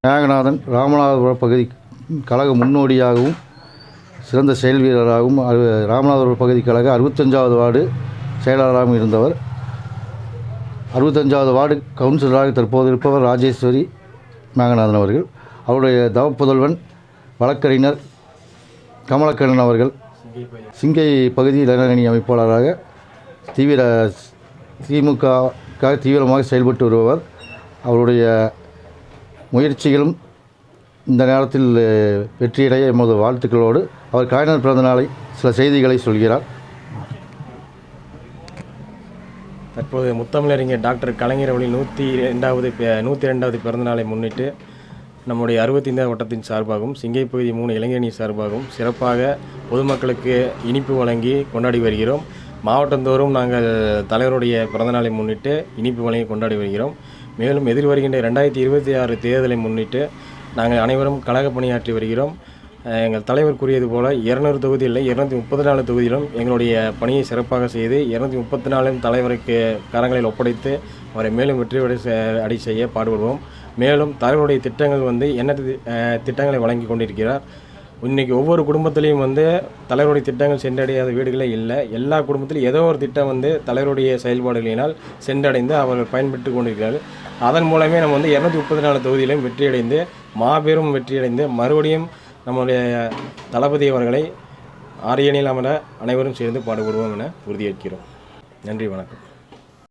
மேகநாதன் ராமநாதபுரம் பகுதி கழக முன்னோடியாகவும் சிறந்த செயல் வீரராகவும் ராமநாதபுரம் பகுதி கழக 65வது வார்டு செயலாளராகவும் இருந்தவர். 65வது வார்டு கவுன்சிலராக தற்போது இருப்பவர் ராஜேஸ்வரி மேகநாதன் அவர்கள். அவருடைய தவப்புதல்வன் வழக்கறிஞர் கமலக்கண்ணன் அவர்கள் சிங்கை பகுதி இளைஞரணி அமைப்பாளராக திமுகவுக்காக தீவிரமாக செயல்பட்டு வருபவர். அவருடைய முயற்சிகளும் இந்த நேரத்தில் வெற்றியடைய எமது வாழ்த்துக்களோடு அவர் கலைஞர் பிறந்த நாளை சில செய்திகளை சொல்கிறார். தற்போது முத்தமிழறிஞர் டாக்டர் கலைஞர் அவர்களின் 102வது பிறந்தநாளை முன்னிட்டு நம்முடைய 65வது வட்டத்தின் சார்பாகவும் சிங்கை பகுதி 3 இளைஞரணி சார்பாகவும் சிறப்பாக பொதுமக்களுக்கு இனிப்பு வழங்கி கொண்டாடி வருகிறோம். மாவட்டந்தோறும் நாங்கள் தலைவருடைய பிறந்தநாளை முன்னிட்டு இனிப்பு வழங்கி கொண்டாடி வருகிறோம். மேலும் எதிர்வருகின்ற 2026 தேர்தலை முன்னிட்டு நாங்கள் அனைவரும் கழக பணியாற்றி வருகிறோம். எங்கள் தலைவர் கூறியது போல் 200 தொகுதி இல்லை 234 தொகுதியிலும் எங்களுடைய பணியை சிறப்பாக செய்து 234 தலைவருக்கு கரங்களில் ஒப்படைத்து அவரை மேலும் வெற்றி அடை செய்ய பாடுபடுவோம். மேலும் தலைவருடைய திட்டங்கள் என்ன திட்டங்களை வழங்கி கொண்டிருக்கிறார். இன்றைக்கி ஒவ்வொரு குடும்பத்திலையும் தலைவருடைய திட்டங்கள் சென்றடையாத வீடுகளே இல்லை. எல்லா குடும்பத்திலும் ஏதோ ஒரு திட்டம் தலைவருடைய செயல்பாடுகளினால் சென்றடைந்து அவர்கள் பயன்பெற்று கொண்டிருக்கிறார்கள். அதன் மூலமே நம்ம 234 தொகுதியிலும் வெற்றியடைந்து மாபெரும் வெற்றியடைந்து மறுபடியும் நம்முடைய தளபதி அவர்களை ஆரியணியில் அமர அனைவரும் சேர்ந்து பாடுபடுவோம் என உறுதியேற்கிறோம். நன்றி, வணக்கம்.